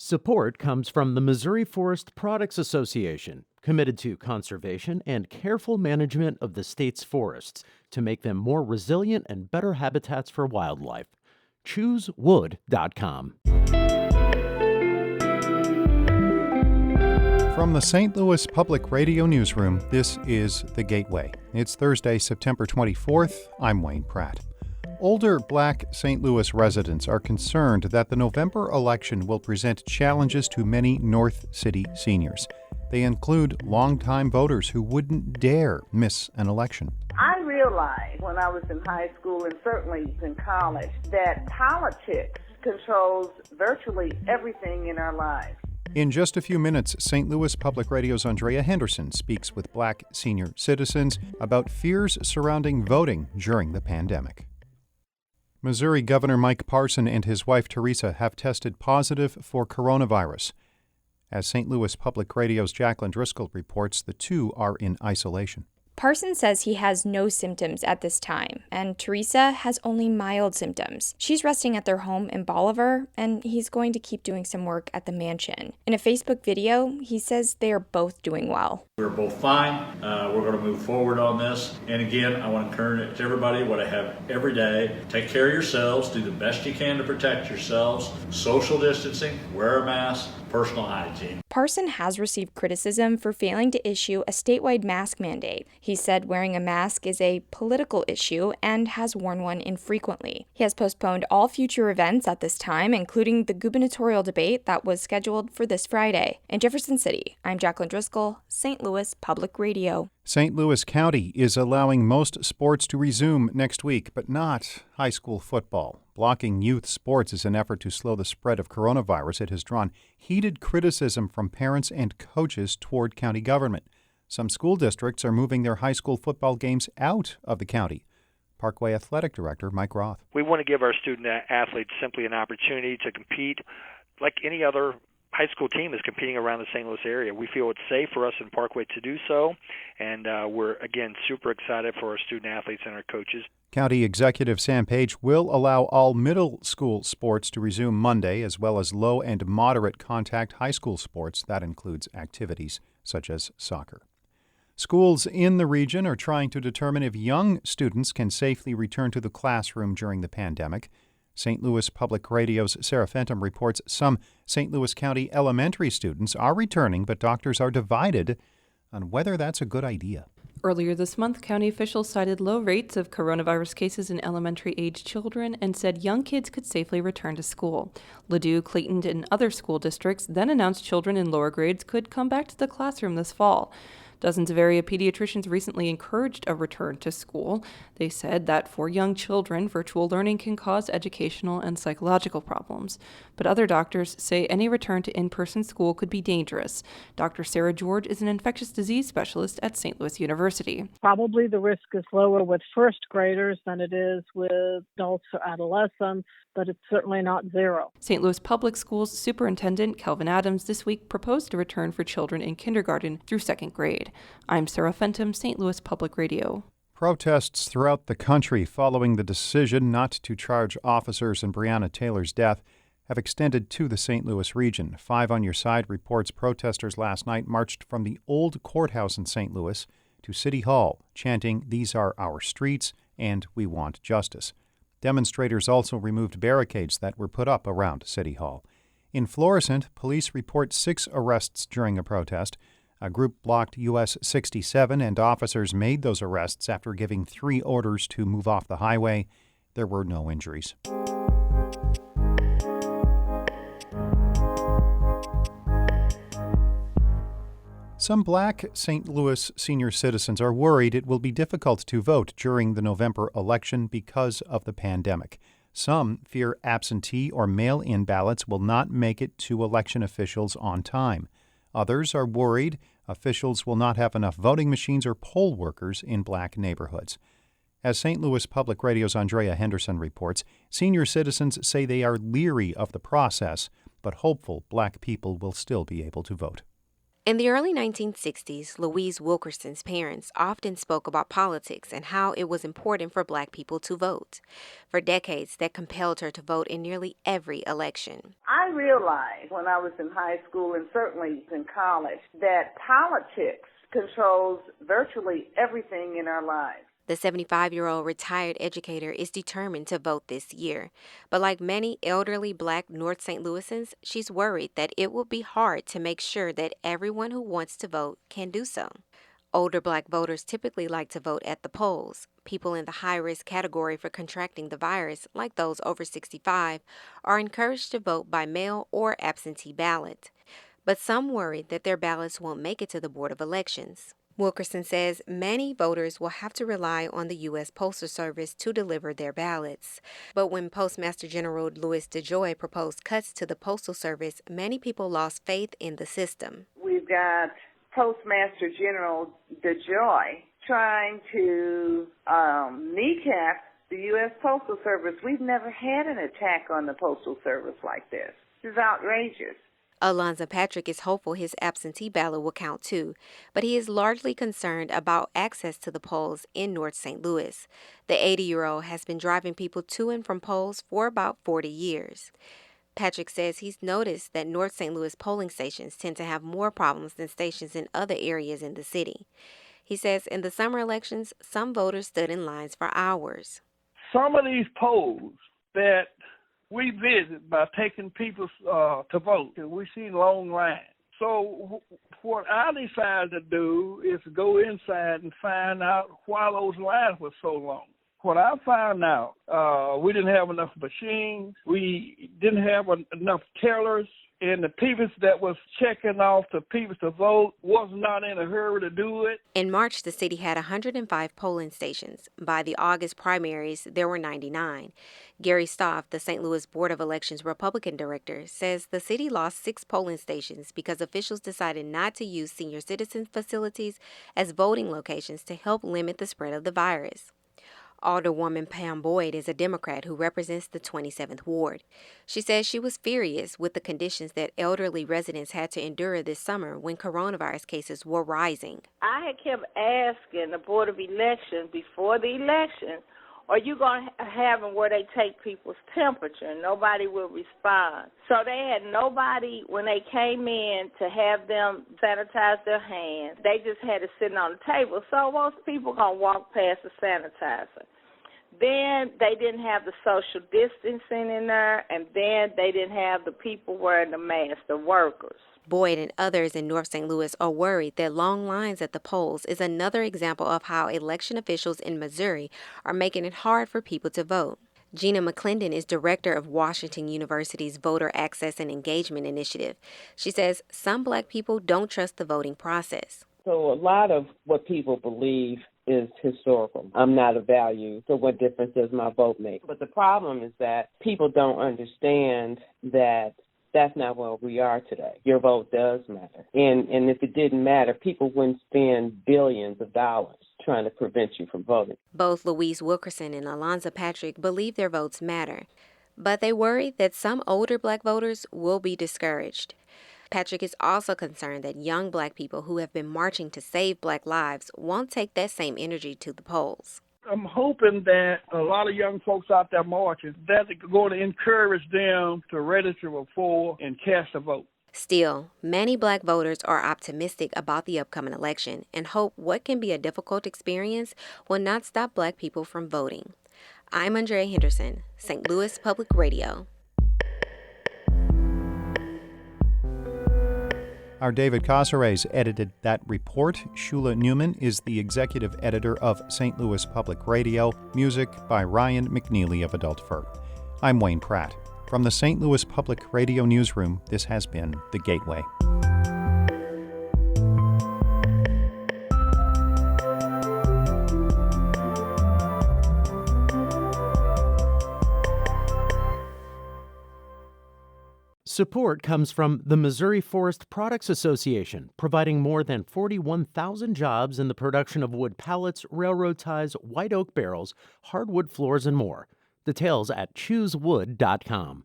Support comes from the Missouri Forest Products Association, committed to conservation and careful management of the state's forests to make them more resilient and better habitats for wildlife. ChooseWood.com. From the St. Louis Public Radio Newsroom, this is The Gateway. It's Thursday, September 24th. I'm Wayne Pratt. Older Black St. Louis residents are concerned that the November election will present challenges to many North City seniors. They include longtime voters who wouldn't dare miss an election. I realized when I was in high school and certainly in college that politics controls virtually everything in our lives. In just a few minutes, St. Louis Public Radio's Andrea Henderson speaks with Black senior citizens about fears surrounding voting during the pandemic. Missouri Governor Mike Parson and his wife Teresa have tested positive for coronavirus. As St. Louis Public Radio's Jacqueline Driscoll reports, the two are in isolation. Parson says he has no symptoms at this time, and Teresa has only mild symptoms. She's resting at their home in Bolivar, and he's going to keep doing some work at the mansion. In a Facebook video, he says they are both doing well. We're both fine. We're going to move forward on this. And again, I want to encourage everybody what I have every day. Take care of yourselves. Do the best you can to protect yourselves. Social distancing, wear a mask, personal hygiene. Parson has received criticism for failing to issue a statewide mask mandate. He said wearing a mask is a political issue and has worn one infrequently. He has postponed all future events at this time, including the gubernatorial debate that was scheduled for this Friday. In Jefferson City, I'm Jacqueline Driscoll, St. Louis Public Radio. St. Louis County is allowing most sports to resume next week, but not high school football. Blocking youth sports is an effort to slow the spread of coronavirus. It has drawn heated criticism from parents and coaches toward county government. Some school districts are moving their high school football games out of the county. Parkway Athletic Director Mike Roth. We want to give our student athletes simply an opportunity to compete like any other high school team is competing around the St. Louis area. We feel it's safe for us in Parkway to do so, and we're, again, super excited for our student athletes and our coaches. County Executive Sam Page will allow all middle school sports to resume Monday, as well as low and moderate contact high school sports. That includes activities such as soccer. Schools in the region are trying to determine if young students can safely return to the classroom during the pandemic. St. Louis Public Radio's Sarah Fenton reports some St. Louis County elementary students are returning, but doctors are divided on whether that's a good idea. Earlier this month, county officials cited low rates of coronavirus cases in elementary-age children and said young kids could safely return to school. Ladue, Clayton, and other school districts then announced children in lower grades could come back to the classroom this fall. Dozens of area pediatricians recently encouraged a return to school. They said that for young children, virtual learning can cause educational and psychological problems. But other doctors say any return to in-person school could be dangerous. Dr. Sarah George is an infectious disease specialist at St. Louis University. Probably the risk is lower with first graders than it is with adults or adolescents, but it's certainly not zero. St. Louis Public Schools Superintendent Kelvin Adams this week proposed a return for children in kindergarten through second grade. I'm Sarah Fenton, St. Louis Public Radio. Protests throughout the country following the decision not to charge officers in Breonna Taylor's death have extended to the St. Louis region. 5 on Your Side reports protesters last night marched from the old courthouse in St. Louis to City Hall, chanting, "These are our streets and we want justice." Demonstrators also removed barricades that were put up around City Hall. In Florissant, police report 6 arrests during a protest. A group blocked US 67, and officers made those arrests after giving 3 orders to move off the highway. There were no injuries. Some Black St. Louis senior citizens are worried it will be difficult to vote during the November election because of the pandemic. Some fear absentee or mail-in ballots will not make it to election officials on time. Others are worried officials will not have enough voting machines or poll workers in Black neighborhoods. As St. Louis Public Radio's Andrea Henderson reports, senior citizens say they are leery of the process, but hopeful Black people will still be able to vote. In the early 1960s, Louise Wilkerson's parents often spoke about politics and how it was important for Black people to vote. For decades, that compelled her to vote in nearly every election. I realized when I was in high school and certainly in college that politics controls virtually everything in our lives. The 75-year-old retired educator is determined to vote this year. But like many elderly Black North St. Louisans, she's worried that it will be hard to make sure that everyone who wants to vote can do so. Older Black voters typically like to vote at the polls. People in the high-risk category for contracting the virus, like those over 65, are encouraged to vote by mail or absentee ballot. But some worry that their ballots won't make it to the Board of Elections. Wilkerson says many voters will have to rely on the U.S. Postal Service to deliver their ballots. But when Postmaster General Louis DeJoy proposed cuts to the Postal Service, many people lost faith in the system. We've got Postmaster General DeJoy trying to kneecap the U.S. Postal Service. We've never had an attack on the Postal Service like this. This is outrageous. Alonzo Patrick is hopeful his absentee ballot will count too, but he is largely concerned about access to the polls in North St. Louis. The 80-year-old has been driving people to and from polls for about 40 years. Patrick says he's noticed that North St. Louis polling stations tend to have more problems than stations in other areas in the city. He says in the summer elections, some voters stood in lines for hours. Some of these polls that we visit by taking people to vote, and we see long lines. So what I decided to do is go inside and find out why those lines were so long. What I found out, we didn't have enough machines, we didn't have enough tellers, and the people that was checking off the people to vote was not in a hurry to do it. In March, the city had 105 polling stations. By the August primaries, there were 99. Gary Stoff, the St. Louis Board of Elections Republican director, says the city lost 6 polling stations because officials decided not to use senior citizen facilities as voting locations to help limit the spread of the virus. Alderwoman Pam Boyd is a Democrat who represents the 27th Ward. She says she was furious with the conditions that elderly residents had to endure this summer when coronavirus cases were rising. I had kept asking the Board of Elections before the election, are you going to have them where they take people's temperature? And nobody would respond. So they had nobody, when they came in, to have them sanitize their hands. They just had it sitting on the table. So most people going to walk past the sanitizer. Then they didn't have the social distancing in there, and then they didn't have the people wearing the masks, the workers. Boyd and others in North St. Louis are worried that long lines at the polls is another example of how election officials in Missouri are making it hard for people to vote. Gina McClendon is director of Washington University's Voter Access and Engagement Initiative. She says some Black people don't trust the voting process. So a lot of what people believe is historical. I'm not a value, so what difference does my vote make? But the problem is that people don't understand that that's not where we are today. Your vote does matter. And if it didn't matter, people wouldn't spend billions of dollars trying to prevent you from voting. Both Louise Wilkerson and Alonzo Patrick believe their votes matter, but they worry that some older Black voters will be discouraged. Patrick is also concerned that young Black people who have been marching to save Black lives won't take that same energy to the polls. I'm hoping that a lot of young folks out there marching, that they're going to encourage them to register for and cast a vote. Still, many Black voters are optimistic about the upcoming election and hope what can be a difficult experience will not stop Black people from voting. I'm Andrea Henderson, St. Louis Public Radio. Our David Casares edited that report. Shula Newman is the executive editor of St. Louis Public Radio. Music by Ryan McNeely of Adult Fur. I'm Wayne Pratt. From the St. Louis Public Radio Newsroom, this has been The Gateway. Support comes from the Missouri Forest Products Association, providing more than 41,000 jobs in the production of wood pallets, railroad ties, white oak barrels, hardwood floors, and more. Details at choosewood.com.